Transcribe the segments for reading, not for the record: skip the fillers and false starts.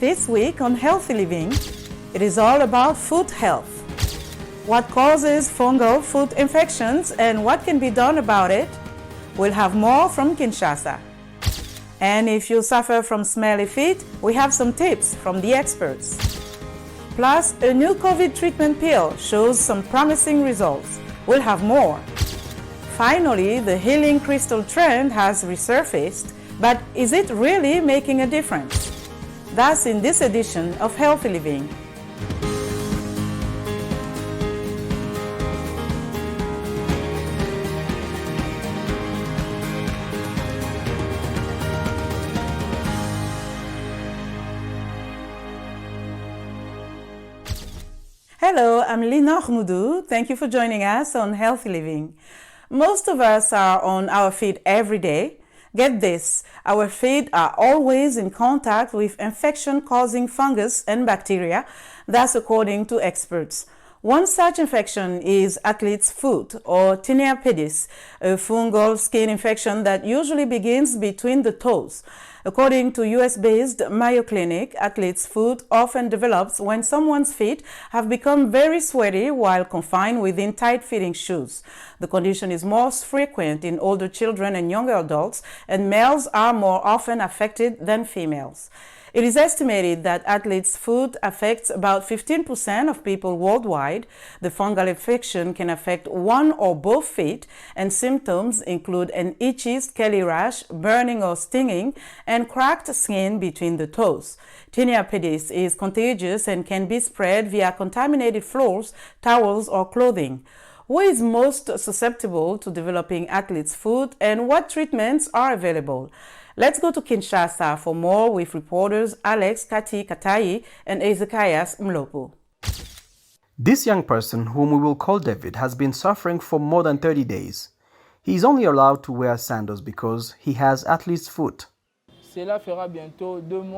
This week on Healthy Living, it is all about foot health. What causes fungal foot infections and what can be done about it? We'll have more from Kinshasa. And if you suffer from smelly feet, we have some tips from the experts. Plus, a new COVID treatment pill shows some promising results. We'll have more. Finally, the healing crystal trend has resurfaced, but is it really making a difference? That's in this edition of Healthy Living. Hello, I'm Lina Moudou. Thank you for joining us on Healthy Living. Most of us are on our feet every day. Get this, our feet are always in contact with infection-causing fungus and bacteria. That's according to experts. One such infection is athlete's foot or tinea pedis, a fungal skin infection that usually begins between the toes. According to US-based Mayo Clinic, athlete's foot often develops when someone's feet have become very sweaty while confined within tight-fitting shoes. The condition is most frequent in older children and younger adults, and males are more often affected than females. It is estimated that athlete's foot affects about 15% of people worldwide. The fungal infection can affect one or both feet, and symptoms include an itchy, scaly rash, burning or stinging, and cracked skin between the toes. Tinea pedis is contagious and can be spread via contaminated floors, towels, or clothing. Who is most susceptible to developing athlete's foot, and what treatments are available? Let's go to Kinshasa for more with reporters Alex Kati Katai and Ezekias Mlopo. This young person, whom we will call David, has been suffering for more than 30 days. He is only allowed to wear sandals because he has athlete's foot. I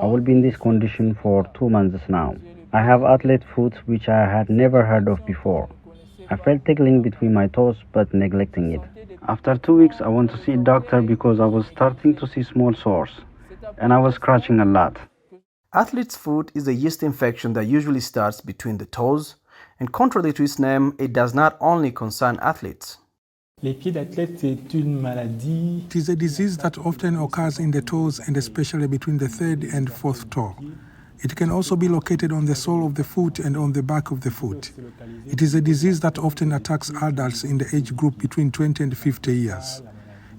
will be in this condition for 2 months now. I have athlete foot which I had never heard of before. I felt tickling between my toes but neglecting it. After 2 weeks I went to see a doctor because I was starting to see small sores and I was scratching a lot. Athlete's foot is a yeast infection that usually starts between the toes, and contrary to its name, it does not only concern athletes. It is a disease that often occurs in the toes and especially between the third and fourth toe. It can also be located on the sole of the foot and on the back of the foot. It is a disease that often attacks adults in the age group between 20 and 50 years.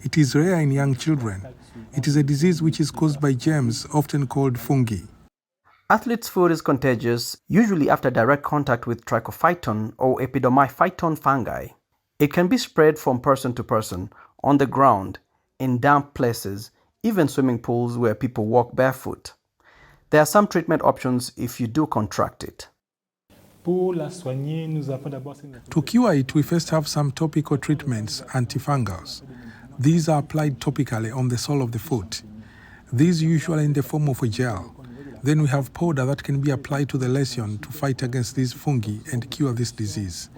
It is rare in young children. It is a disease which is caused by germs, often called fungi. Athlete's foot is contagious, usually after direct contact with trichophyton or epidermophyton fungi. It can be spread from person to person, on the ground, in damp places, even swimming pools where people walk barefoot. There are some treatment options if you do contract it. To cure it, we first have some topical treatments, antifungals. These are applied topically on the sole of the foot. These usually in the form of a gel. Then we have powder that can be applied to the lesion to fight against these fungi and cure this disease.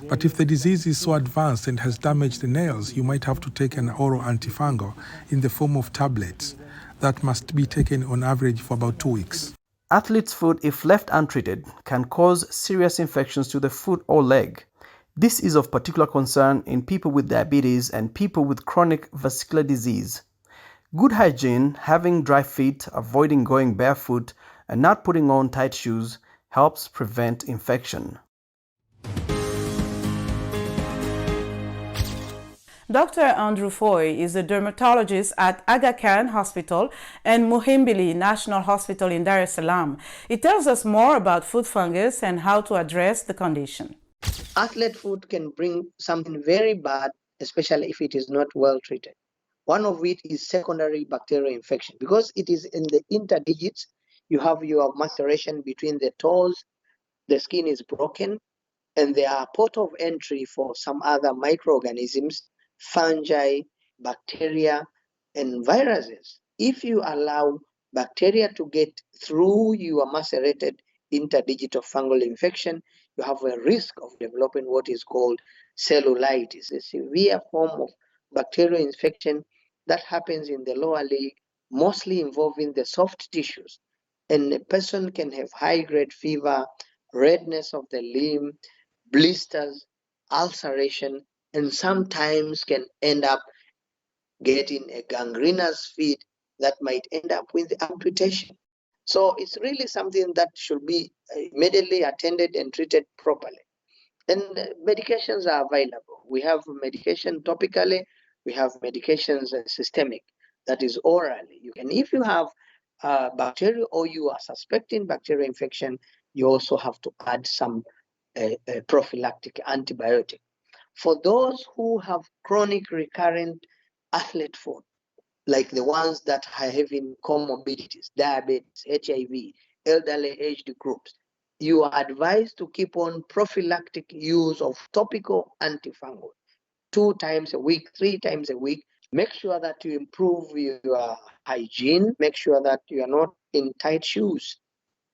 But if the disease is so advanced and has damaged the nails, you might have to take an oral antifungal in the form of tablets. That must be taken on average for about 2 weeks. Athlete's foot, if left untreated, can cause serious infections to the foot or leg. This is of particular concern in people with diabetes and people with chronic vascular disease. Good hygiene, having dry feet, avoiding going barefoot, and not putting on tight shoes helps prevent infection. Dr. Andrew Foy is a dermatologist at Aga Khan Hospital and Muhimbili National Hospital in Dar es Salaam. He tells us more about foot fungus and how to address the condition. Athlete foot can bring something very bad, especially if it is not well treated. One of it is secondary bacterial infection. Because it is in the interdigits, you have your maceration between the toes, the skin is broken, and there are port of entry for some other microorganisms, fungi, bacteria, and viruses. If you allow bacteria to get through your macerated interdigital fungal infection, you have a risk of developing what is called cellulitis, a severe form of bacterial infection that happens in the lower leg, mostly involving the soft tissues. and a person can have high-grade fever, redness of the limb, blisters, ulceration, and sometimes can end up getting a gangrenous feet that might end up with amputation. So it's really something that should be immediately attended and treated properly. And medications are available. We have medication topically, we have medications systemic, that is orally. You can, if you have bacteria or you are suspecting bacterial infection, you also have to add some prophylactic antibiotic. For those who have chronic recurrent athlete foot, like the ones that are having comorbidities, diabetes, HIV, elderly aged groups, you are advised to keep on prophylactic use of topical antifungal 2 times a week, 3 times a week. Make sure that you improve your hygiene. Make sure that you are not in tight shoes.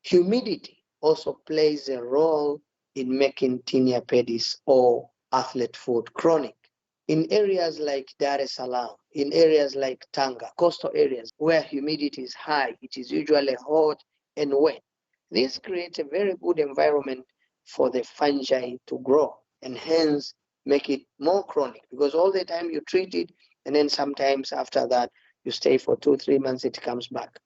Humidity also plays a role in making tinea pedis or athlete foot chronic. In areas like Dar es Salaam, in areas like Tanga, coastal areas where humidity is high, it is usually hot and wet. This creates a very good environment for the fungi to grow and hence make it more chronic, because all the time you treat it and then sometimes after that you stay for 2-3 months, it comes back.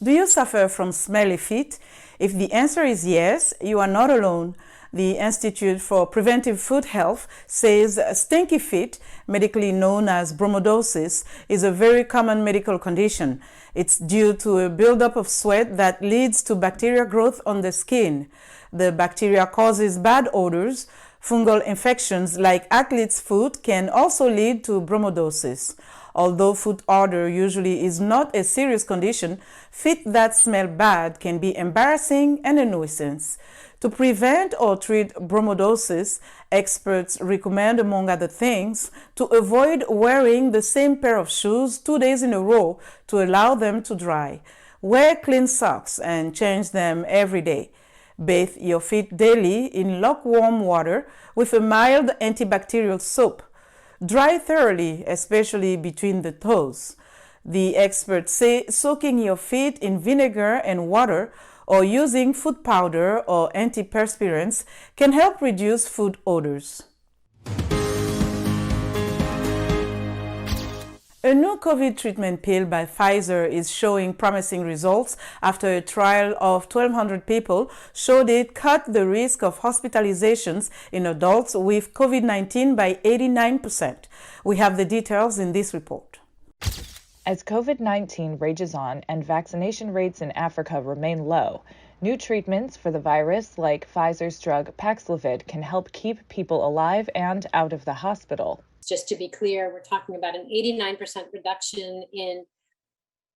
Do you suffer from smelly feet? If the answer is yes, you are not alone. The Institute for Preventive Foot Health says stinky feet, medically known as bromodosis, is a very common medical condition. It's due to a buildup of sweat that leads to bacteria growth on the skin. The bacteria causes bad odors. Fungal infections like athlete's foot can also lead to bromodosis. Although foot odor usually is not a serious condition, feet that smell bad can be embarrassing and a nuisance. To prevent or treat bromodosis, experts recommend, among other things, to avoid wearing the same pair of shoes 2 days in a row to allow them to dry. Wear clean socks and change them every day. Bathe your feet daily in lukewarm water with a mild antibacterial soap. Dry thoroughly, especially between the toes. The experts say soaking your feet in vinegar and water or using foot powder or antiperspirants can help reduce foot odors. A new COVID treatment pill by Pfizer is showing promising results after a trial of 1,200 people showed it cut the risk of hospitalizations in adults with COVID-19 by 89%. We have the details in this report. As COVID-19 rages on and vaccination rates in Africa remain low, new treatments for the virus like Pfizer's drug Paxlovid can help keep people alive and out of the hospital. Just to be clear, we're talking about an 89% reduction in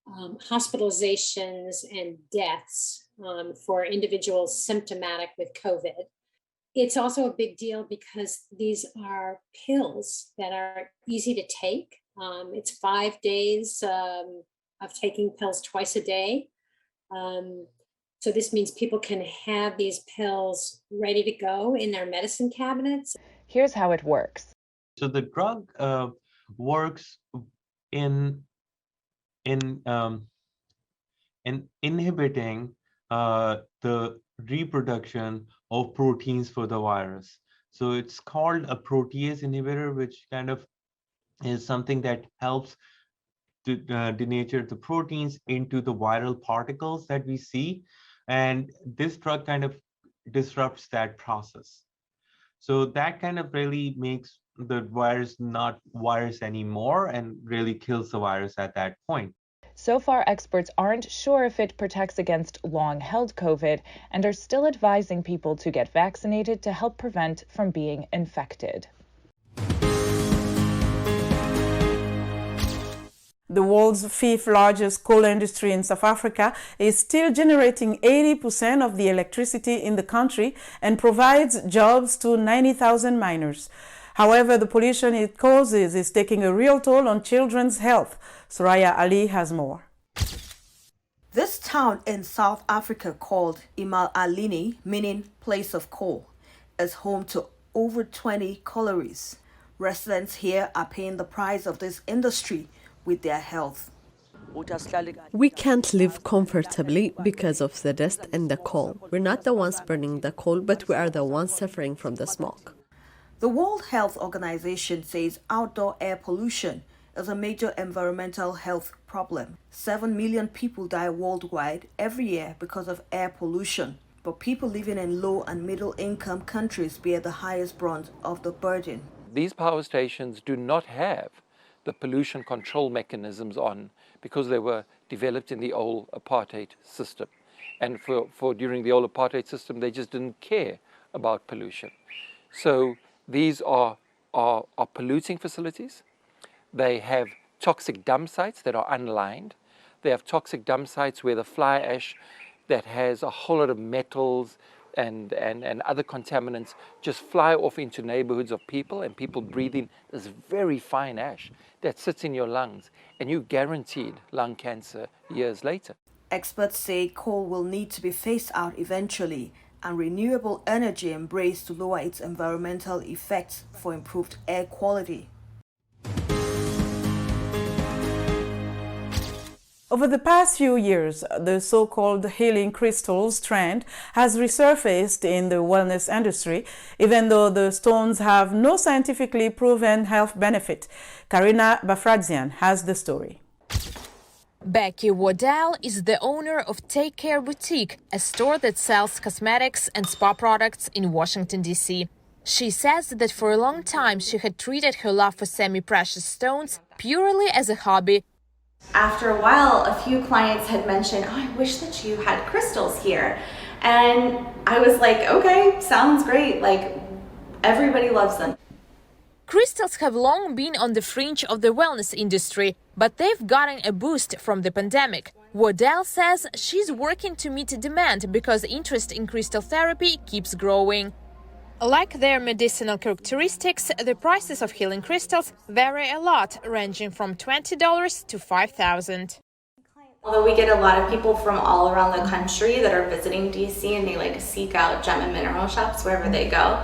hospitalizations and deaths for individuals symptomatic with COVID. It's also a big deal because these are pills that are easy to take. It's 5 days of taking pills twice a day. So this means people can have these pills ready to go in their medicine cabinets. Here's how it works. So the drug works in inhibiting the reproduction of proteins for the virus. So it's called a protease inhibitor, which kind of is something that helps to denature the proteins into the viral particles that we see. And this drug kind of disrupts that process. So that kind of really makes the virus not virus anymore and really kills the virus at that point. So far, experts aren't sure if it protects against long-held COVID and are still advising people to get vaccinated to help prevent from being infected. The world's 5th largest coal industry in South Africa is still generating 80% of the electricity in the country and provides jobs to 90,000 miners. However, the pollution it causes is taking a real toll on children's health. Soraya Ali has more. This town in South Africa called Imal-Aline, meaning place of coal, is home to over 20 collieries. Residents here are paying the price of this industry with their health. We can't live comfortably because of the dust and the coal. We're not the ones burning the coal, but we are the ones suffering from the smoke. The World Health Organization says outdoor air pollution is a major environmental health problem. 7 million people die worldwide every year because of air pollution, but people living in low and middle income countries bear the highest brunt of the burden. These power stations do not have the pollution control mechanisms on because they were developed in the old apartheid system. And for during the old apartheid system, they just didn't care about pollution. So these are polluting facilities. They have toxic dump sites that are unlined. They have toxic dump sites where the fly ash that has a whole lot of metals and other contaminants just fly off into neighborhoods of people, and people breathing this very fine ash that sits in your lungs, and you're guaranteed lung cancer years later. Experts say coal will need to be phased out eventually and renewable energy embraced to lower its environmental effects for improved air quality. Over the past few years, the so-called healing crystals trend has resurfaced in the wellness industry, even though the stones have no scientifically proven health benefit. Karina Bafradzian has the story. Becky Waddell is the owner of Take Care Boutique, a store that sells cosmetics and spa products in Washington, D.C. She says that for a long time she had treated her love for semi-precious stones purely as a hobby. After a while, a few clients had mentioned, "Oh, I wish that you had crystals here." And I was like, okay, sounds great. Like, everybody loves them. Crystals have long been on the fringe of the wellness industry, but they've gotten a boost from the pandemic. Waddell says she's working to meet demand because interest in crystal therapy keeps growing. Like their medicinal characteristics, the prices of healing crystals vary a lot, ranging from $20 to $5,000. Although we get a lot of people from all around the country that are visiting DC and they like seek out gem and mineral shops wherever they go.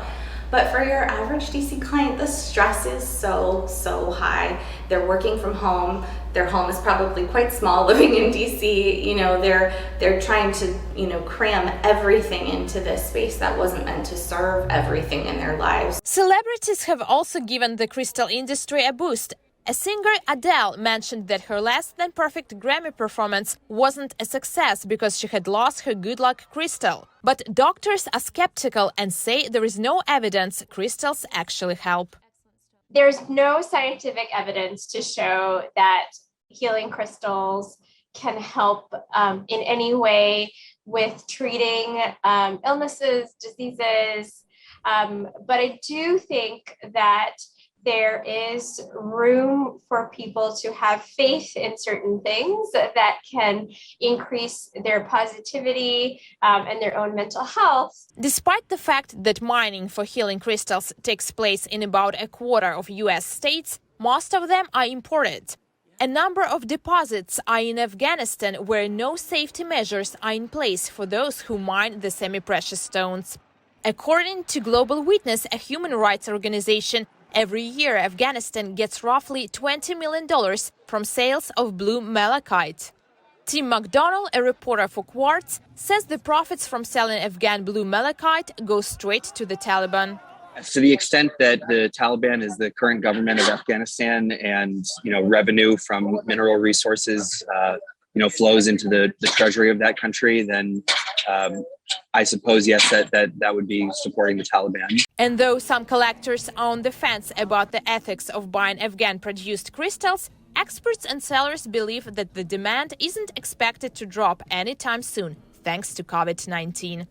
But for your average DC client, the stress is so high. They're working from home. Their home is probably quite small living in DC. You know, they're trying to, cram everything into this space that wasn't meant to serve everything in their lives. Celebrities have also given the crystal industry a boost. A singer, Adele, mentioned that her less than perfect Grammy performance wasn't a success because she had lost her good luck crystal. But doctors are skeptical and say there is no evidence crystals actually help. There's no scientific evidence to show that healing crystals can help in any way with treating illnesses, diseases. But I do think that there is room for people to have faith in certain things that can increase their positivity and their own mental health. Despite the fact that mining for healing crystals takes place in about a quarter of U.S. states, most of them are imported. A number of deposits are in Afghanistan where no safety measures are in place for those who mine the semi-precious stones. According to Global Witness, a human rights organization, every year Afghanistan gets roughly $20 million from sales of blue malachite. Tim McDonnell, a reporter for Quartz, says the profits from selling Afghan blue malachite go straight to the Taliban. To the extent that the Taliban is the current government of Afghanistan and, revenue from mineral resources, flows into the treasury of that country, then I suppose, yes, that would be supporting the Taliban. And though some collectors are on the fence about the ethics of buying Afghan-produced crystals, experts and sellers believe that the demand isn't expected to drop anytime soon, thanks to COVID-19.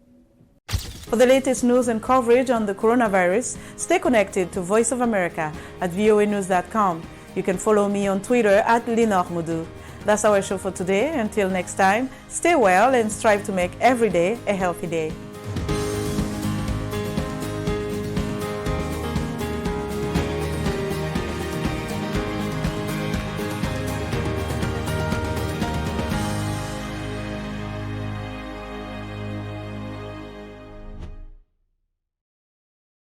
For the latest news and coverage on the coronavirus, stay connected to Voice of America at voanews.com. You can follow me on Twitter at @LenorMoudou. That's our show for today. Until next time, stay well and strive to make every day a healthy day.